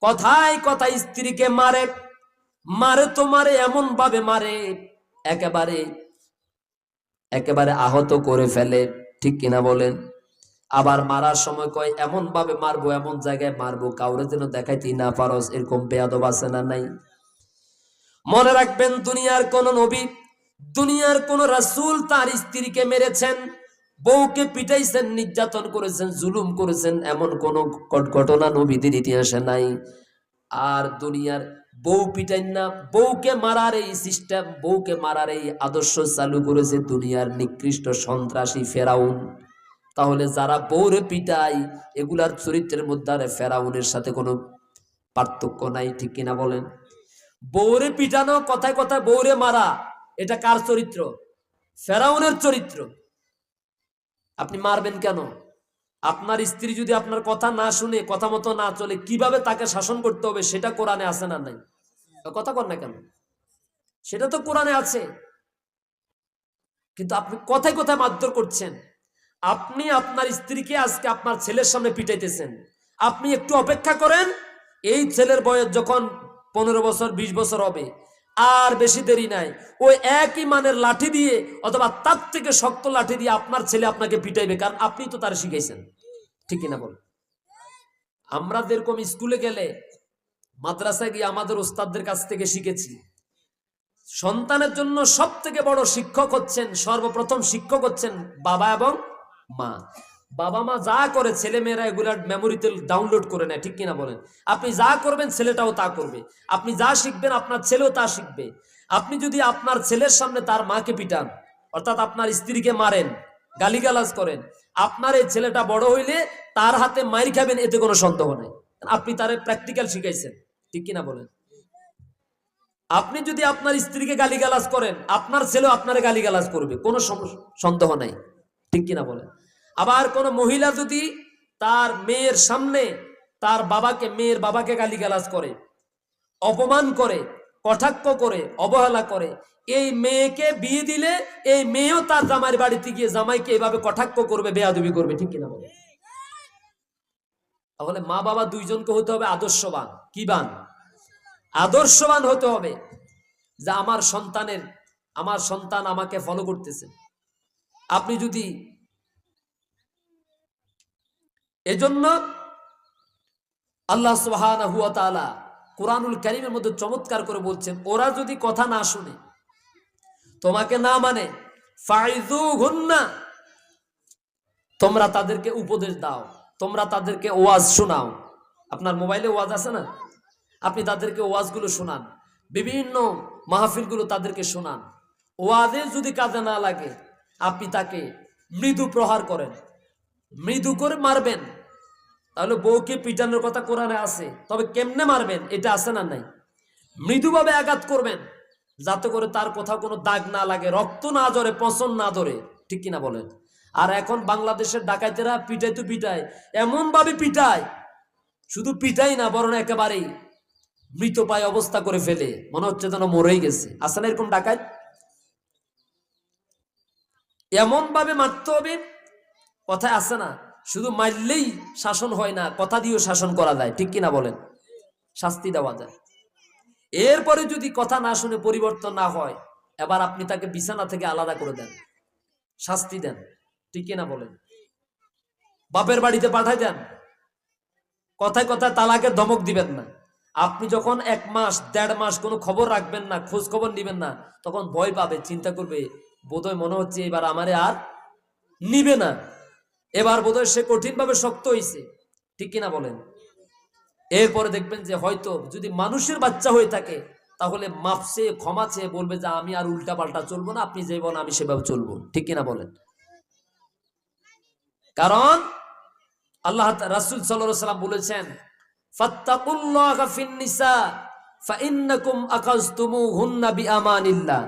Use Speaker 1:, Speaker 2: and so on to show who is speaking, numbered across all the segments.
Speaker 1: কথায় কথায় স্ত্রীকে মারে, মারে তো মারে, এমন ভাবে মারে একেবারে একেবারে আহত করে ফেলে, ঠিক কিনা বলেন? আবার মারার সময় কয় এমন ভাবে মারবো, এমন জায়গায় মারবো কাউরে যেন দেখাইতেই না পারস। এরকম বেয়াদব আছে না নাই? মনে রাখবেন, দুনিয়ার কোন নবী, দুনিয়ার কোন রাসূল তার স্ত্রীকে মেরেছেন, বউকে পিটাইছেন, নির্যাতন করেছেন, জুলুম করেছেন, এমন কোন ঘটনা নবীদের ইতিহাসে নাই। আর দুনিয়ার বউ পিটাই না, বউকে মারার এই সিস্টেম, বউকে মারার এই আদর্শ চালু করেছে দুনিয়ার নিকৃষ্ট সন্ত্রাসী ফেরাউন। তাহলে যারা বউরে পিটায় এগুলার চরিত্রের মধ্যে আর ফেরাউনের সাথে কোনো পার্থক্য নাই, ঠিক কিনা বলেন? বউরে পিটানো, কথায় কথায় বউরে মারা, এটা কার চরিত্র? ফেরাউনের চরিত্র। আপনি মারবেন কেন? আপনার স্ত্রী যদি আপনার কথা না শুনে, কথা মতো না চলে, কিভাবে তাকে শাসন করতে হবে সেটা কোরআনে আছে না নাই? কথা কর না কেন? সেটা তো কোরআনে আছে, কিন্তু আপনি কথায় কথায় মারধর করছেন। আপনি আপনার স্ত্রীকে আজকে আপনার ছেলের সামনে পিটাইতেছেন। আপনি একটু অপেক্ষা করেন, এই ছেলের বয়স যখন 15 বছর 20 বছর হবে, আর বেশি দেরি নাই, ওই একই মানের লাঠি দিয়ে অথবা তার থেকে শক্ত লাঠি দিয়ে আপনার ছেলে আপনাকে পিটাইবে, কারণ আপনি তো তার শিখাইছেন, ঠিক কিনা বল? আমরা যেরকম স্কুলে গেলে, মাদ্রাসায় গিয়ে আমাদের ওস্তাদদের কাছ থেকে শিখেছি, সন্তানের জন্য সব থেকে বড় শিক্ষক হচ্ছেন, সর্বপ্রথম শিক্ষক হচ্ছেন বাবা এবং মা। বাবা মা যা করে ছেলে মেয়েরা এগুলার মেমোরিতে ডাউনলোড করে নেয়, ঠিক কিনা বলেন? আপনি যা করবেন ছেলেটাও তা করবে, আপনি যা শিখবেন আপনার ছেলেও তা শিখবে। আপনি যদি আপনার ছেলের সামনে তার মাকে পিটান, অর্থাৎ আপনার স্ত্রীকে মারেন, গালিগালাজ করেন, আপনার এই ছেলেটা বড় হইলে তার হাতে মাইর খাবেন, এতে কোনো সন্দেহ নেই। আপনি তারে প্র্যাকটিক্যাল শিখাইছেন, ঠিক কিনা বলেন? আপনি যদি আপনার স্ত্রীকে গালিগালাজ করেন, আপনার ছেলেও আপনারে গালিগালাজ করবে, কোনো সন্দেহ নাই, ঠিক কিনা বলেন? আবার কোন মহিলা যদি তার মেয়ের সামনে তার বাবাকে, মেয়ের বাবাকে গালিগালাজ করে, অপমান করে, কটাক্ষ করে, অবহেলা করে, এই মেয়েকে বিয়ে দিলে এই মেয়েও তার জামাইয়ের বাড়িতে গিয়ে জামাইকে এভাবে কটাক্ষ করবে, বেয়াদবি করবে, ঠিক কিনা বলেন? তাহলে মা বাবা দুইজনকে হতে হবে আদর্শবান। কি বান? আদর্শবান হতে হবে, যে আমার সন্তান আমাকে ফলো করতেছে। আপনি যদি এজন্য আল্লাহ সুবহানাহু ওয়া তাআলা কুরআনুল কারীমের মধ্যে চমৎকার করে বলছেন, ওরা যদি কথা না শুনে, তোমাকে না মানে, ফাইযুহুন্না, তোমরা তাদেরকে উপদেশ দাও, তোমরা তাদেরকে ওয়াজ শোনাও। আপনার মোবাইলে ওয়াজ আছে না? আপনি তাদেরকে ওয়াজগুলো শোনান, বিভিন্ন মাহফিলগুলো তাদেরকে শোনান। ওয়াজে যদি কাজে না লাগে, আপনি তাকে মৃদু প্রহার করেন, মৃদু করে মারবেন। তাহলে বউকে পিটানোর কথা কোরআনে আছে, তবে কেমনে মারবেন এটা আছে না নাই? মৃদুভাবে আঘাত করবেন, যাতে করে তার কোথাও কোনো দাগ না লাগে, রক্ত না ঝরে, পছন্দ না ধরে, ঠিক কিনা বলেন? আর এখন বাংলাদেশের ডাকাইতেরা পিটাই তো পিটায়, এমন ভাবে পিটায়, শুধু পিটাই না, বরং একেবারেই মৃতপ্রায় অবস্থা করে ফেলে, মনে হচ্ছে যেন মরেই গেছে। আছে না এরকম ডাকাত? এমন ভাবে মারতে হবে, কথায় আছে না, শুধু মারলেই শাসন হয় না, কথা দিয়েও শাসন করা যায়, ঠিক কিনা বলেন? শাস্তি দেওয়া যায়। এরপরে যদি কথা না শুনে পরিবর্তন না হয়, এবার আপনি তাকে বিছানা থেকে আলাদা করে দেন, শাস্তি দেন, ঠিক কিনা বলেন? বাপের বাড়িতে পাঠাই দেন, কথায় কথায় তালাকের ধমক দিবেন না। আপনি যখন 1 মাস 1.5 মাস কোনো খবর রাখবেন না, খোঁজ খবর নিবেন না, তখন ভয় পাবে, চিন্তা করবে, বোধহয় মনে হচ্ছে এবার আমারে আর নিবে না, এবার বোধহয় সে কঠিন ভাবে শক্ত হয়েছে, ঠিক কিনা বলেন? এরপরে দেখবেন যে হয়তো যদি মানুষের বাচ্চা হয়ে থাকে, তাহলে মাফ চেয়ে, ক্ষমা চেয়ে বলবে যে আমি আর উল্টা পাল্টা চলবো না, আপনি যেভাবে আমি সেভাবে চলবো, ঠিক কিনা বলেন? কারণ আল্লাহ রাসূল সাল্লাল্লাহু আলাইহি ওয়াসাল্লাম বলেছেন, ফাত্তাকুল্লাহা ফিন নিসা ফাইন্নাকুম আকাযতুমুহুন্না বিআমানিল্লাহ,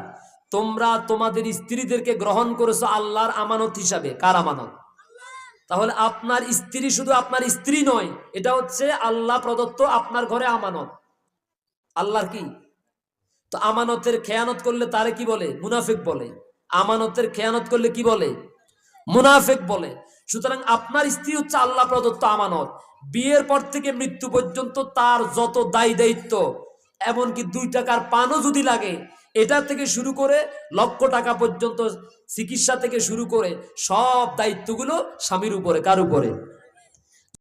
Speaker 1: তোমরা তোমাদের স্ত্রীদেরকে গ্রহণ করেছো আল্লাহর আমানত হিসাবে। কার আমানত? তাহলে আপনার স্ত্রী শুধু আপনার স্ত্রী নয়, এটা হচ্ছে আল্লাহ প্রদত্ত আপনার ঘরে আমানত। আল্লাহর কি? তো আমানতের খেয়ানত করলে তারে কি বলে? মুনাফিক বলে। আমানতের খেয়ানত করলে কি বলে? মুনাফিক বলে। সুতরাং আপনার স্ত্রী হচ্ছে আল্লাহ প্রদত্ত আমানত। বিয়ের পর থেকে মৃত্যু পর্যন্ত তার যত দায় দায়িত্ব, এমনকি 2 টাকার পানও যদি লাগে, এটা থেকে শুরু করে লক্ষ টাকা পর্যন্ত চিকিৎসা থেকে শুরু করে সব দায়িত্বগুলো স্বামীর উপরে। কার উপরে?